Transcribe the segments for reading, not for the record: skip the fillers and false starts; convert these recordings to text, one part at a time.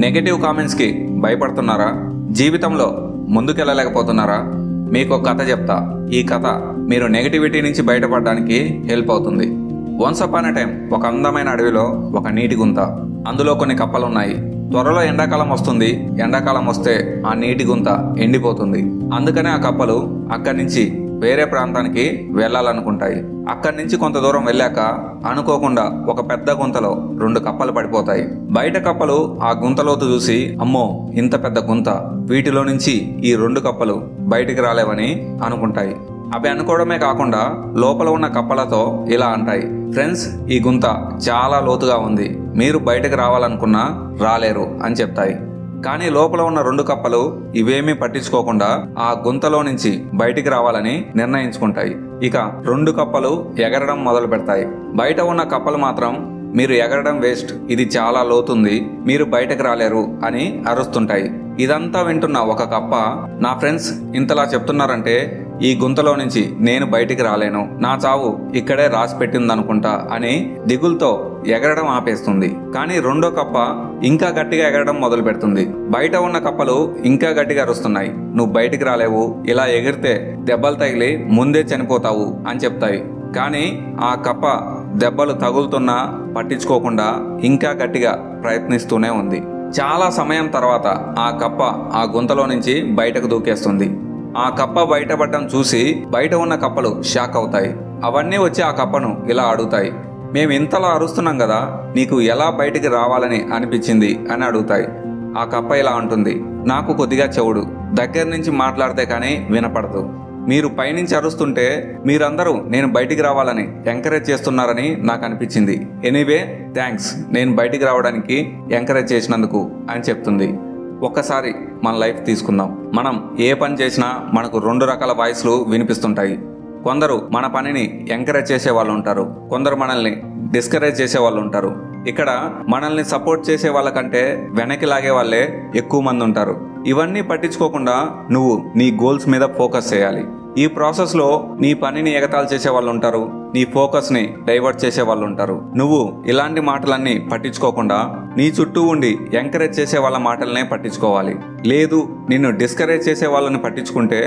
Negative కామెంట్స్కి భయపడుతున్నారా? జీవితంలో ముందుకెళ్ళలేకపోతున్నారా? మీకు ఒక కథ చెప్తా. ఈ కథ మీరు నెగటివిటీ నుంచి బయటపడడానికి హెల్ప్ అవుతుంది. వన్స్ అపాన్ ఎ టైం ఒక అందమైన అడవిలో ఒక నీటి గుంత. అందులో కొన్ని కప్పలున్నాయి. త్వరలో ఎండాకాలం వస్తుంది. ఎండాకాలం వస్తే ఆ నీటి గుంత ఎండిపోతుంది. అందుకనే ఆ కప్పలు అక్కడి నుంచి వేరే ప్రాంతానికి వెళ్ళాలనుకుంటాయి. అక్కడి నుంచి కొంత దూరం వెళ్ళాక అనుకోకుండా ఒక పెద్ద గుంతలో 2 కప్పలు పడిపోతాయి. బయట కప్పలు ఆ గుంతలోతు చూసి, అమ్మో ఇంత పెద్ద గుంత, వీటిలో నుంచి ఈ 2 కప్పలు బయటికి రాలేవని అనుకుంటాయి. అవి అనుకోవడమే కాకుండా లోపల ఉన్న కప్పలతో ఇలా అంటాయి, ఫ్రెండ్స్, ఈ గుంత చాలా లోతుగా ఉంది, మీరు బయటకు రావాలనుకున్నా రాలేరు అని చెప్తాయి. కానీ లోపల ఉన్న 2 కప్పలు ఇవేమీ పట్టించుకోకుండా ఆ గుంతలో నుంచి బయటికి రావాలని నిర్ణయించుకుంటాయి. ఇక 2 కప్పలు ఎగరడం మొదలు పెడతాయి. బయట ఉన్న కప్పలు మాత్రం, మీరు ఎగరడం వేస్ట్, ఇది చాలా లోతుంది, మీరు బయటకు రాలేరు అని అరుస్తుంటాయి. ఇదంతా వింటున్న ఒక కప్ప, నా ఫ్రెండ్స్ ఇంతలా చెప్తున్నారంటే ఈ గుంతలో నుంచి నేను బయటికి రాలేను, నా చావు ఇక్కడే రాసి పెట్టిందనుకుంటా అని దిగులతో ఎగరడం ఆపేస్తుంది. కానీ రెండో కప్ప ఇంకా గట్టిగా ఎగరడం మొదలు పెడుతుంది. బయట ఉన్న కప్పలు ఇంకా గట్టిగా అరుస్తున్నాయి, నువ్వు బయటికి రాలేవు, ఇలా ఎగిరితే దెబ్బలు తగిలి ముందే చనిపోతావు అని చెప్తాయి. కానీ ఆ కప్ప దెబ్బలు తగులుతున్నా పట్టించుకోకుండా ఇంకా గట్టిగా ప్రయత్నిస్తూనే ఉంది. చాలా సమయం తర్వాత ఆ కప్ప ఆ గుంతలో నుంచి బయటకు దూకేస్తుంది. ఆ కప్ప బయటపడడం చూసి బయట ఉన్న కప్పలు షాక్ అవుతాయి. అవన్నీ వచ్చి ఆ కప్పను ఇలా అడుగుతాయి, మేము ఇంతలా అరుస్తున్నాం కదా, నీకు ఎలా బయటికి రావాలని అనిపించింది అని అడుగుతాయి. ఆ కప్ప ఇలా అంటుంది, నాకు కొద్దిగా చెవుడు, దగ్గర నుంచి మాట్లాడితే కానీ వినపడదు, మీరు పైనుంచి అరుస్తుంటే మీరందరూ నేను బయటికి రావాలని ఎంకరేజ్ చేస్తున్నారని నాకు అనిపించింది. ఎనీవే థ్యాంక్స్, నేను బయటికి రావడానికి ఎంకరేజ్ చేసినందుకు అని చెప్తుంది. ఒక్కసారి మన లైఫ్ తీసుకుందాం. మనం ఏ పని చేసినా మనకు 2 రకాల వాయిస్లు వినిపిస్తుంటాయి. కొందరు మన పనిని ఎంకరేజ్ చేసే వాళ్ళు ఉంటారు, కొందరు మనల్ని డిస్కరేజ్ చేసే వాళ్ళు ఉంటారు. ఇక్కడ మనల్ని సపోర్ట్ చేసే వాళ్ళకంటే వెనక్కి లాగే వాళ్ళే ఎక్కువ మంది ఉంటారు. ఇవన్నీ పట్టించుకోకుండా నువ్వు నీ గోల్స్ మీద ఫోకస్ చేయాలి. ఈ ప్రాసెస్లో నీ పనిని ఎగతాళి చేసే వాళ్ళు ఉంటారు, నీ ఫోకస్ని డైవర్ట్ చేసే వాళ్ళు ఉంటారు. నువ్వు ఇలాంటి మాటలన్నీ పట్టించుకోకుండా నీ చుట్టూ ఉండి ఎంకరేజ్ చేసే వాళ్ళ మాటలనే పట్టించుకోవాలి. లేదు, నిన్ను డిస్కరేజ్ చేసే వాళ్ళని పట్టించుకుంటే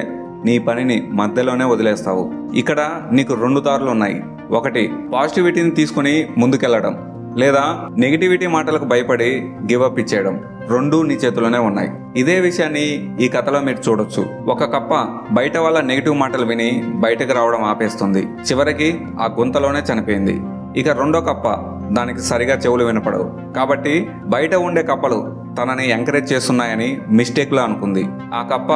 నీ పనిని మధ్యలోనే వదిలేస్తావు. ఇక్కడ నీకు 2 దారులు ఉన్నాయి. ఒకటి పాజిటివిటీని తీసుకుని ముందుకెళ్ళడం, లేదా నెగిటివిటీ మాటలకు భయపడి గివప్ ఇచ్చేయడం. 2 నీ చేతిలోనే ఉన్నాయి. ఇదే విషయాన్ని ఈ కథలో మీరు చూడొచ్చు. ఒక కప్ప బయట వాళ్ళ నెగిటివ్ మాటలు విని బయటకు రావడం ఆపేస్తుంది. చివరికి ఆ గుంతలోనే చనిపోయింది. ఇక రెండో కప్ప, దానికి సరిగా చెవులు వినపడవు కాబట్టి బయట ఉండే కప్పలు తనని ఎంకరేజ్ చేస్తున్నాయని మిస్టేక్లో అనుకుంది. ఆ కప్ప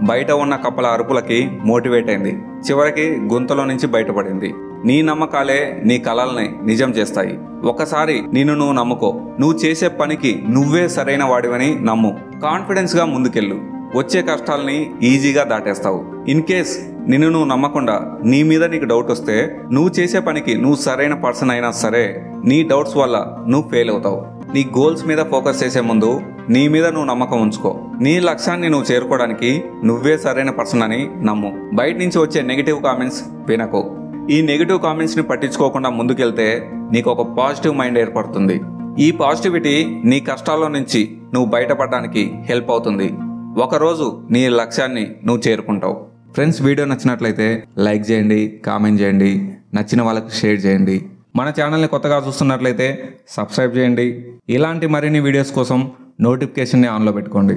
బయట ఉన్న కప్పల అరుపులకి మోటివేట్ అయింది. చివరికి గుంతలో నుంచి బయటపడింది. నీ నమ్మకాలే నీ కలల్ని నిజం చేస్తాయి. ఒకసారి నిన్ను నువ్వు నమ్ముకో. నువ్వు చేసే పనికి నువ్వే సరైన వాడివని నమ్ము. కాన్ఫిడెన్స్గా ముందుకెళ్ళు. వచ్చే కష్టాలని ఈజీగా దాటేస్తావు. ఇన్ కేస్ నిన్ను నువ్వు నమ్మకుండా నీ మీద నీకు డౌట్ వస్తే, నువ్వు చేసే పనికి నువ్వు సరైన పర్సన్ అయినా సరే నీ డౌట్స్ వల్ల నువ్వు ఫెయిల్ అవుతావు. నీ గోల్స్ మీద ఫోకస్ చేసే ముందు నీ మీద నువ్వు నమ్మకం ఉంచుకో. నీ లక్ష్యాన్ని నువ్వు చేరుకోవడానికి నువ్వే సరైన పర్సన్ అని నమ్ము. బయట నుంచి వచ్చే నెగిటివ్ కామెంట్స్ వినకు. ఈ నెగిటివ్ కామెంట్స్ని పట్టించుకోకుండా ముందుకెళ్తే నీకు ఒక పాజిటివ్ మైండ్ ఏర్పడుతుంది. ఈ పాజిటివిటీ నీ కష్టాల్లో నుంచి నువ్వు బయటపడడానికి హెల్ప్ అవుతుంది. ఒకరోజు నీ లక్ష్యాన్ని నువ్వు చేరుకుంటావు. ఫ్రెండ్స్, వీడియో నచ్చినట్లయితే లైక్ చేయండి, కామెంట్ చేయండి, నచ్చిన వాళ్ళకి షేర్ చేయండి. మన ఛానల్ని కొత్తగా చూస్తున్నట్లయితే సబ్స్క్రైబ్ చేయండి. ఇలాంటి మరిన్ని వీడియోస్ కోసం నోటిఫికేషన్ని ఆన్లో పెట్టుకోండి.